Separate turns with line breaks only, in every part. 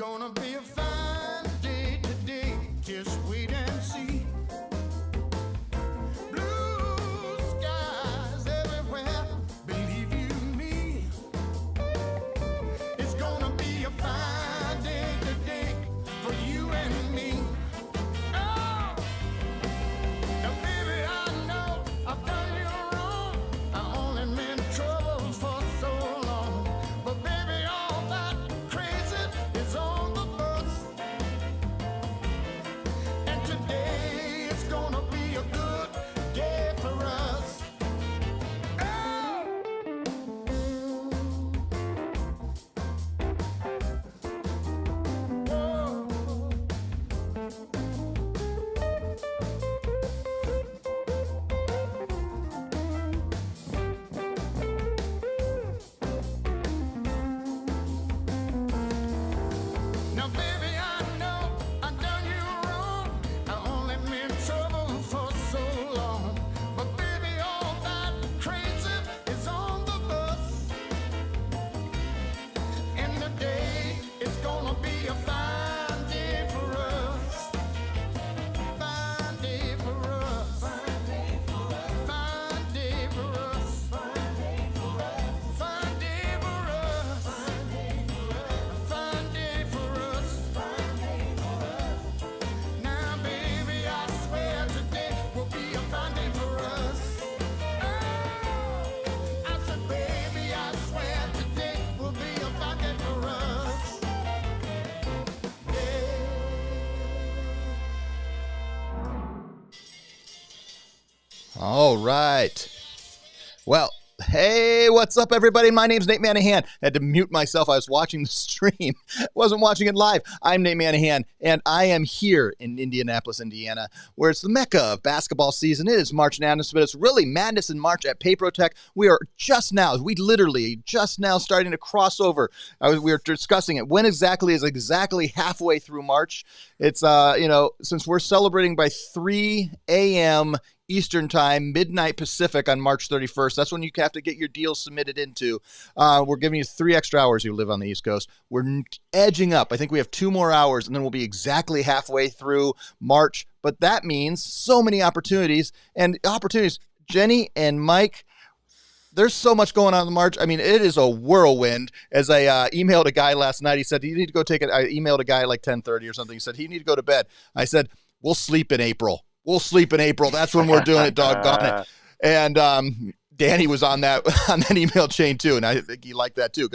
gonna be a fine day today. Just wait and see. Blue skies everywhere. Believe you me. It's gonna be a fine day today for you and me. Oh, now baby, I know I've done you wrong. I only meant trouble for so long. But baby, all that crazy is on the bus. And today it's gonna be a good day for us. Oh! Whoa. Now, baby, I know I done you wrong. I only meant trouble for so long. But baby, all that crazy is on the bus. And today it's gonna be a fine day for us. Fine day for us. Fine day for us. Fine day for us. Fine day for us. Fine day for us. Fine day for us. Fine day for us. Now, baby, I swear today will be a fine day for us. Oh, I said, baby, I swear today will be a fine day for us. Yeah.
All right. Well, hey, what's up, everybody? My name's Nate Manahan. I had to mute myself. I was watching the stream. Wasn't watching it live. I'm Nate Manahan, and I am here in Indianapolis, Indiana, where it's the mecca of basketball season. It is March Madness, but it's really madness in March at PayProTec. We literally just now starting to cross over. We were discussing it. When exactly is exactly halfway through March? It's, since we're celebrating by 3 a.m. Eastern time, midnight Pacific on March 31st. That's when you have to get your deals submitted into. We're giving you 3 extra hours. You live on the East Coast. We're edging up. I think we have 2 more hours, and then we'll be exactly halfway through March. But that means so many opportunities. Jenny and Mike, there's so much going on in March. I mean, it is a whirlwind. As I emailed a guy last night, he said, you need to go take it. I emailed a guy like 10:30 or something. He said, he need to go to bed. I said, we'll sleep in April. That's when we're doing it, doggone it. And Danny was on that email chain too, and I think he liked that too.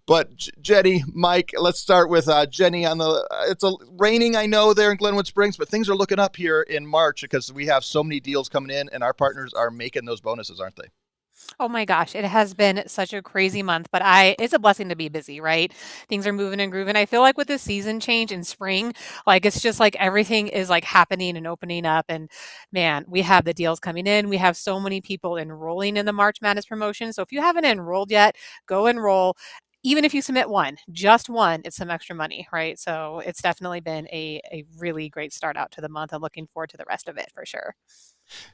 But Jenny, Mike, let's start with Jenny. It's raining, I know, there in Glenwood Springs, but things are looking up here in March because we have so many deals coming in, and our partners are making those bonuses, aren't they?
Oh my gosh, it has been such a crazy month, but it's a blessing to be busy, right? Things are moving and grooving. I feel like with the season change in spring, like it's just like everything is like happening and opening up. And man, we have the deals coming in. We have so many people enrolling in the March Madness promotion. So if you haven't enrolled yet, go enroll. Even if you submit just one, it's some extra money, right? So it's definitely been a really great start out to the month. I'm looking forward to the rest of it for sure.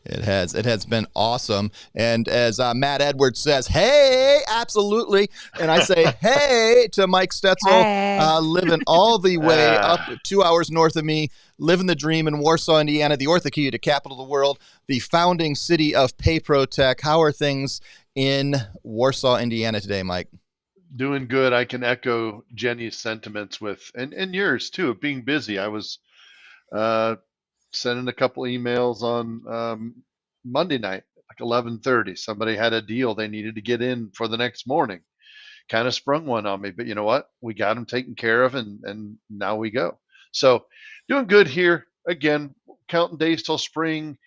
It has been awesome. And as Matt Edwards says, hey, absolutely. And I say, hey, to Mike Stetzel,
Hey.
living all the way up 2 hours north of me, living the dream in Warsaw, Indiana, the orthopedic capital of the world, the founding city of PayProTec. How are things in Warsaw, Indiana today, Mike?
Doing good. I can echo Jenny's sentiments and yours too, of being busy. I was sending a couple emails on Monday night, like 11:30. Somebody had a deal they needed to get in for the next morning. Kind of sprung one on me, but you know what? We got them taken care of, and now we go. So doing good here. Again, counting days till spring.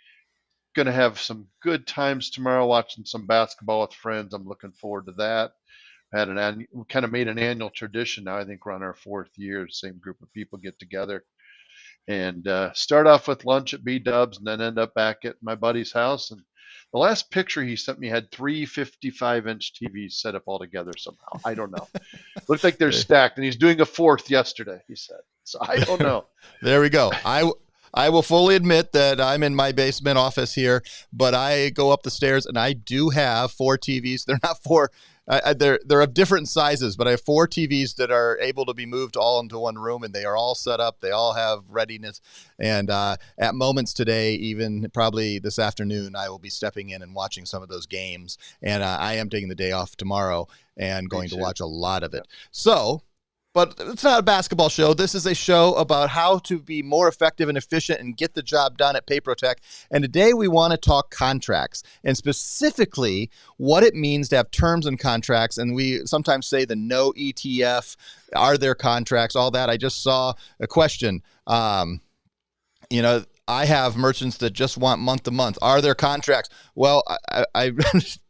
Going to have some good times tomorrow watching some basketball with friends. I'm looking forward to that. We kind of made an annual tradition now. I think we're on our 4th year. Same group of people get together and start off with lunch at B-Dubs and then end up back at my buddy's house. And the last picture he sent me had 3 55-inch TVs set up all together somehow. I don't know. Looked like they're stacked, and he's doing a 4th yesterday, he said. So I don't know.
There we go. I will fully admit that I'm in my basement office here, but I go up the stairs and I do have 4 TVs. They're not 4 They're of different sizes, but I have 4 TVs that are able to be moved all into one room, and they are all set up. They all have readiness. And at moments today, even probably this afternoon, I will be stepping in and watching some of those games. And I am taking the day off tomorrow and going to watch a lot of it. So, but it's not a basketball show. This is a show about how to be more effective and efficient and get the job done at PayProTec. And today we want to talk contracts, and specifically what it means to have terms and contracts. And we sometimes say the no ETF, are there contracts, all that. I just saw a question. I have merchants that just want month to month. Are there contracts? Well, I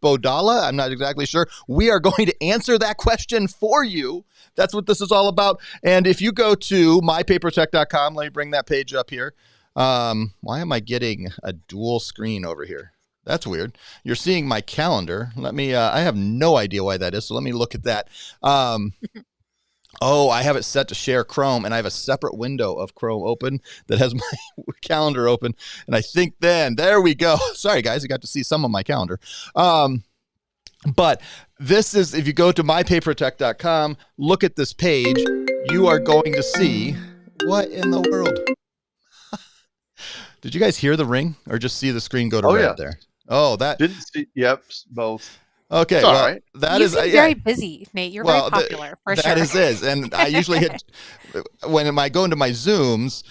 Bodala, I'm not exactly sure. We are going to answer that question for you. That's what this is all about. And if you go to mypapertech.com, let me bring that page up here. Why am I getting a dual screen over here? That's weird. You're seeing my calendar. Let me, I have no idea why that is. So let me look at that. Oh, I have it set to share Chrome, and I have a separate window of Chrome open that has my calendar open. And I think there we go. Sorry, guys, you got to see some of my calendar. But this is, if you go to mypapertech.com, look at this page, you are going to see what in the world. Did you guys hear the ring or just see the screen go to red there? Oh, that
didn't see. Yep, both.
Okay, well,
right.
that
you
is
seem very busy, Nate. You're very popular, for sure.
That is, and I usually hit when I go into my Zooms.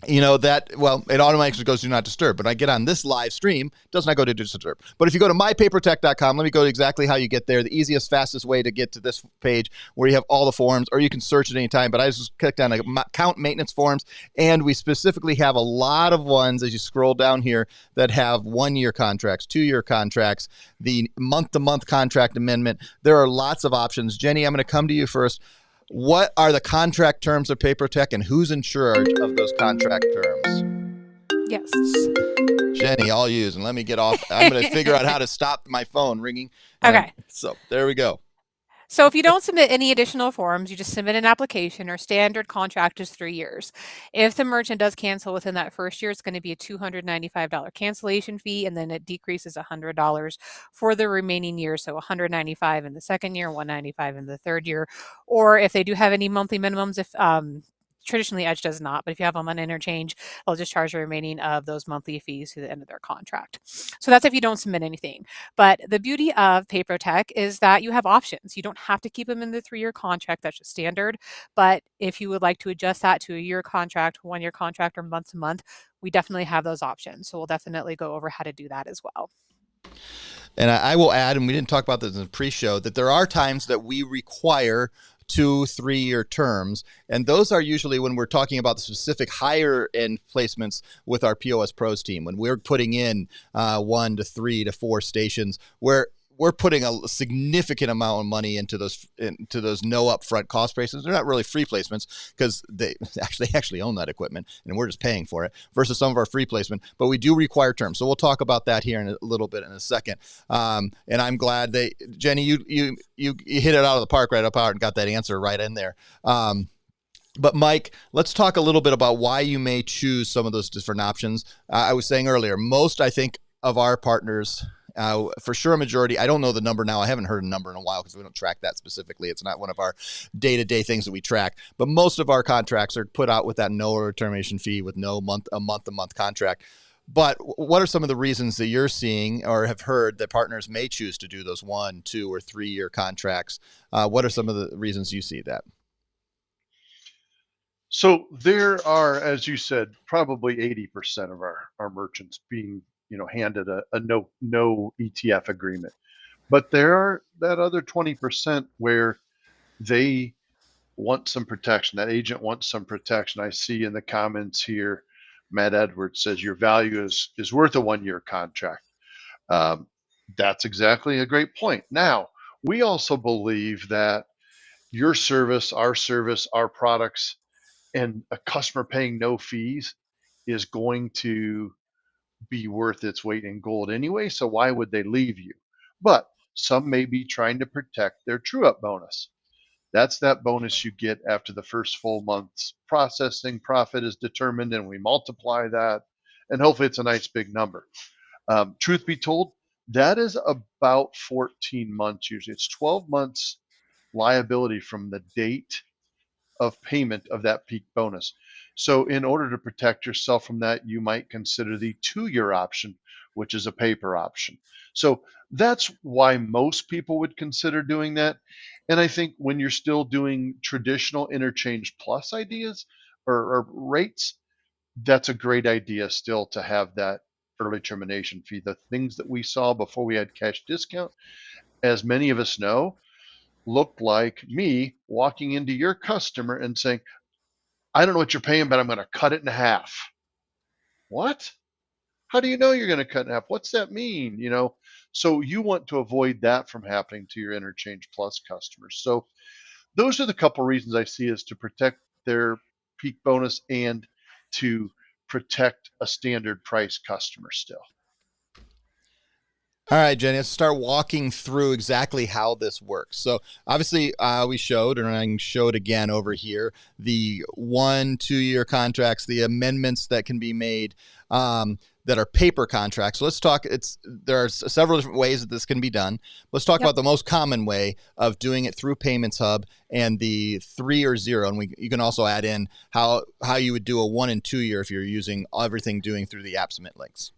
It automatically goes do not disturb. But I get on this live stream, it does not go to disturb. But if you go to mypapertech.com, let me go to exactly how you get there. The easiest, fastest way to get to this page where you have all the forms, or you can search at any time. But I just clicked on account maintenance forms, and we specifically have a lot of ones as you scroll down here that have 1-year contracts, 2-year contracts, the month-to-month contract amendment. There are lots of options. Jenny, I'm going to come to you first. What are the contract terms of PayProTec, and who's in charge of those contract terms?
Yes.
Jenny, I'll use, and let me get off. I'm going to figure out how to stop my phone ringing.
Okay.
So there we go.
So if you don't submit any additional forms, you just submit an application. Or standard contract is 3 years. If the merchant does cancel within that first year, it's going to be a $295 cancellation fee, and then it decreases $100 for the remaining year. So $195 in the second year, $195 in the third year. Or if they do have any monthly minimums, if traditionally Edge does not, but if you have them on interchange, they'll just charge the remaining of those monthly fees to the end of their contract. So that's if you don't submit anything. But the beauty of PayProTec is that you have options. You don't have to keep them in the 3-year contract. That's just standard. But if you would like to adjust that to a year contract, 1-year contract, or month to month, we definitely have those options. So we'll definitely go over how to do that as well.
And I will add, and we didn't talk about this in the pre-show, that there are times that we require 2-3-year terms, and those are usually when we're talking about the specific higher end placements with our POS Pros team, when we're putting in 1 to 3 to 4 stations where we're putting a significant amount of money into those no upfront cost places. They're not really free placements because they actually own that equipment and we're just paying for it versus some of our free placement. But we do require terms, so we'll talk about that here in a little bit in a second. And I'm glad Jenny, you hit it out of the park right up out and got that answer right in there. But Mike, let's talk a little bit about why you may choose some of those different options. I was saying earlier, most I think of our partners. For sure, a majority. I don't know the number now. I haven't heard a number in a while because we don't track that specifically. It's not one of our day-to-day things that we track. But most of our contracts are put out with that no termination fee with no month-to-month contract. But what are some of the reasons that you're seeing or have heard that partners may choose to do those 1, 2, or 3-year contracts? What are some of the reasons you see that?
So there are, as you said, probably 80% of our merchants being handed a no ETF agreement. But there are that other 20% where they want some protection. That agent wants some protection. I see in the comments here, Matt Edwards says your value is worth a 1-year contract. That's exactly a great point. Now, we also believe that your service, our products, and a customer paying no fees is going to be worth its weight in gold anyway. So why would they leave you? But some may be trying to protect their true up bonus. That's that bonus you get after the first full month's processing profit is determined, and we multiply that, and hopefully it's a nice big number. Truth be told, That is about 14 months usually. It's 12 months liability from the date of payment of that peak bonus. So in order to protect yourself from that, you might consider the 2-year option, which is a paper option. So that's why most people would consider doing that. And I think when you're still doing traditional interchange plus ideas or rates, that's a great idea still to have that early termination fee. The things that we saw before we had cash discount, as many of us know, looked like me walking into your customer and saying, I don't know what you're paying, but I'm going to cut it in half. What? How do you know you're going to cut in half? What's that mean? So you want to avoid that from happening to your Interchange Plus customers. So those are the couple reasons I see is to protect their peak bonus and to protect a standard price customer still.
All right, Jenny, let's start walking through exactly how this works. So obviously we showed, and I can show it again over here, the 1-2-year contracts, the amendments that can be made that are paper contracts. So let's talk, there are several different ways that this can be done. Let's talk about the most common way of doing it through Payments Hub and the 3 or 0. And you can also add in how you would do a 1 and 2 year if you're using everything doing through the app submit links.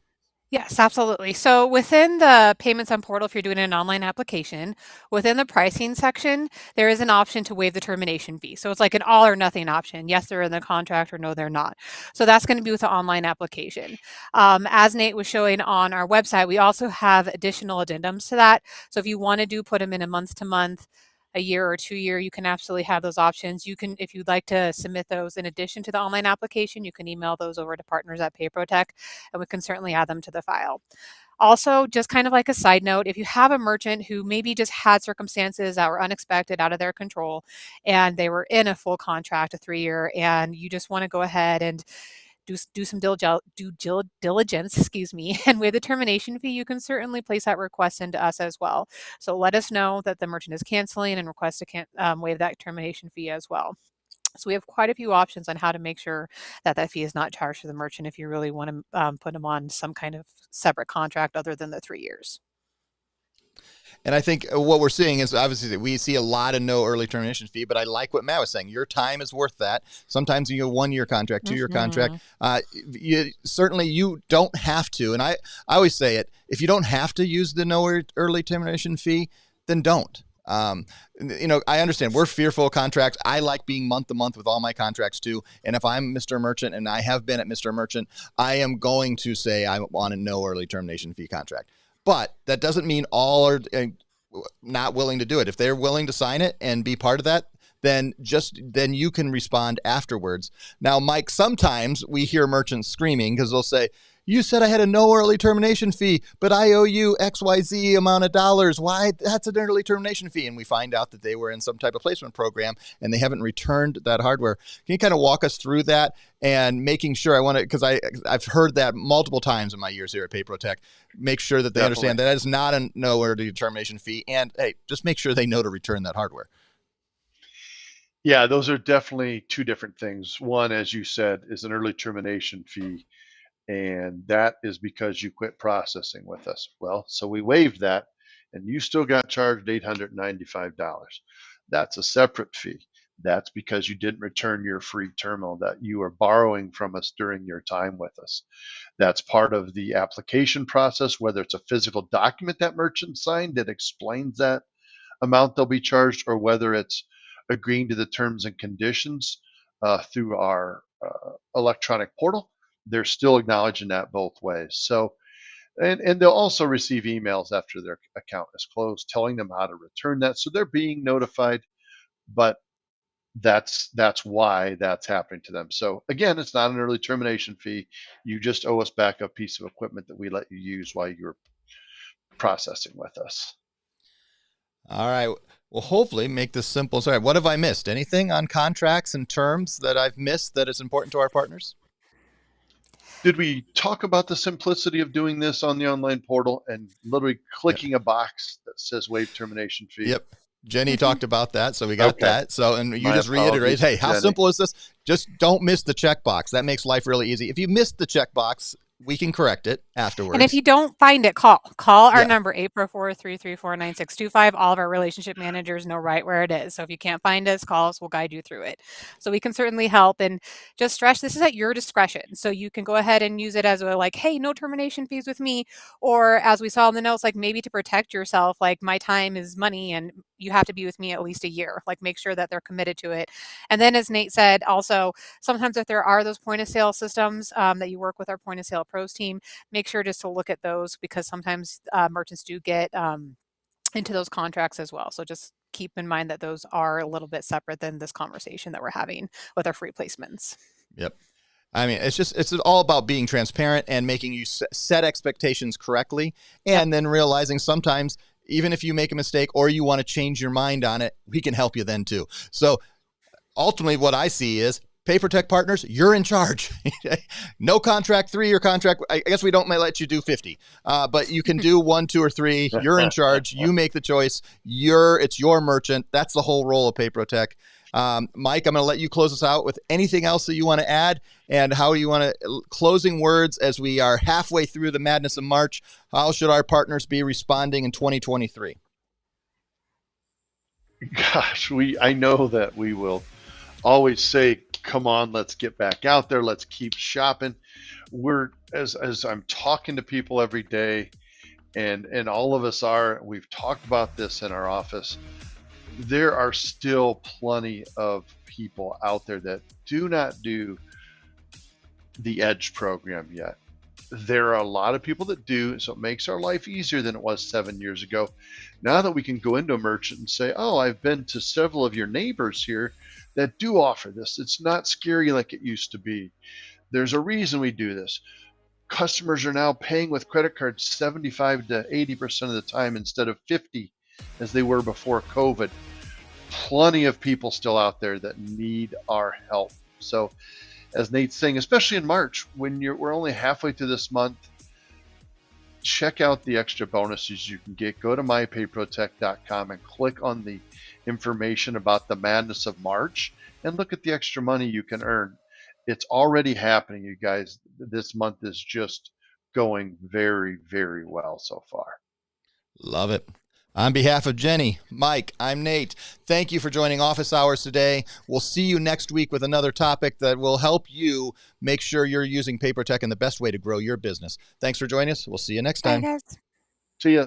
Yes, absolutely. So within the Payments on Portal, if you're doing an online application, within the pricing section, there is an option to waive the termination fee. So it's like an all or nothing option. Yes, they're in the contract, or no, they're not. So that's going to be with the online application. As Nate was showing on our website, we also have additional addendums to that. So if you want to put them in a month to month, a year or 2 year, you can absolutely have those options. You can, if you'd like to submit those in addition to the online application, you can email those over to partners at PayProTec, and we can certainly add them to the file. Also, just kind of like a side note, if you have a merchant who maybe just had circumstances that were unexpected, out of their control, and they were in a full contract, a 3-year, and you just want to go ahead and do some due diligence, and waive the termination fee, you can certainly place that request into us as well. So let us know that the merchant is canceling and request to waive that termination fee as well. So we have quite a few options on how to make sure that that fee is not charged to the merchant if you really want to put them on some kind of separate contract other than the 3 years.
And I think what we're seeing is obviously that we see a lot of no early termination fee, but I like what Matt was saying. Your time is worth that. Sometimes you get 1-year contract, 2-year contract. You don't have to. And I always say it, if you don't have to use the no early termination fee, then don't. I understand we're fearful of contracts. I like being month to month with all my contracts too. And if I'm Mr. Merchant, and I have been at Mr. Merchant, I am going to say I want a no early termination fee contract. But that doesn't mean all are not willing to do it. If they're willing to sign it and be part of that, then you can respond afterwards. Now, Mike, sometimes we hear merchants screaming because they'll say, you said I had a no early termination fee, but I owe you XYZ amount of dollars. Why? That's an early termination fee. And we find out that they were in some type of placement program and they haven't returned that hardware. Can you kind of walk us through that and making sure because I've heard that multiple times in my years here at PayProTec, make sure that they understand that is not a no early termination fee. And hey, just make sure they know to return that hardware.
Yeah, those are definitely two different things. One, as you said, is an early termination fee. And that is because you quit processing with us. Well, so we waived that, and you still got charged $895. That's a separate fee. That's because you didn't return your free terminal that you are borrowing from us during your time with us. That's part of the application process, whether it's a physical document that merchant signed that explains that amount they'll be charged, or whether it's agreeing to the terms and conditions through our electronic portal. They're still acknowledging that both ways. So, and they'll also receive emails after their account is closed telling them how to return that. So they're being notified, but that's why that's happening to them. So again, it's not an early termination fee. You just owe us back a piece of equipment that we let you use while you're processing with us.
All right. Well, hopefully make this simple. Sorry, what have I missed? Anything on contracts and terms that I've missed that is important to our partners?
Did we talk about the simplicity of doing this on the online portal and literally clicking a box that says waive termination fee?
Yep. Jenny talked about that, so we got that. So, and you
My
just reiterate, hey, how
Jenny.
simple is this? Just don't miss the checkbox. That makes life really easy. If you missed the checkbox, we can correct it.
And if
afterwards.
you don't find it, call our
Yeah.
number 844-334-9625. All of our relationship managers know right where it is. So if you can't find us, call us. We'll guide you through it. So we can certainly help. And just stress this is at your discretion. So you can go ahead and use it as a like, hey, no termination fees with me. Or as we saw in the notes, like maybe to protect yourself, like my time is money and you have to be with me at least a year. Like make sure that they're committed to it. And then as Nate said, also sometimes if there are those point of sale systems that you work with our point of sale pros team, make sure just to look at those because sometimes merchants do get into those contracts as well. So just keep in mind that those are a little bit separate than this conversation that we're having with our free placements.
Yep. I mean, it's all about being transparent and making you set expectations correctly,
Yep.
and then realizing sometimes even if you make a mistake or you want to change your mind on it, we can help you then too. So ultimately, what I see is PayProTec partners, you're in charge. No contract, 3-year contract. I guess we don't let you do 50, but you can do 1, 2, or 3. You're in charge. You make the choice. It's your merchant. That's the whole role of PayProTec. Mike, I'm going to let you close us out with anything else that you want to add and how you want to closing words as we are halfway through the madness of March. How should our partners be responding in 2023?
Gosh, I know that we will always say, come on, let's get back out there. Let's keep shopping. We're as I'm talking to people every day, and all of us we've talked about this in our office. There are still plenty of people out there that do not do the Edge program yet. There are a lot of people that do, so it makes our life easier than it was 7 years ago. Now that we can go into a merchant and say, oh, I've been to several of your neighbors here that do offer this. It's not scary like it used to be. There's a reason we do this. Customers are now paying with credit cards 75 to 80% of the time instead of 50 as they were before COVID. Plenty of people still out there that need our help. So as Nate's saying, especially in March, when we're only halfway through this month, check out the extra bonuses you can get. Go to mypayprotec.com and click on the information about the madness of March and look at the extra money you can earn. It's already happening, you guys. This month is just going very, very well so far.
Love it. On behalf of Jenny, Mike, I'm Nate. Thank you for joining Office Hours today. We'll see you next week with another topic that will help you make sure you're using PayProTec in the best way to grow your business. Thanks for joining us. We'll see you next
Bye,
time.
guys.
See ya.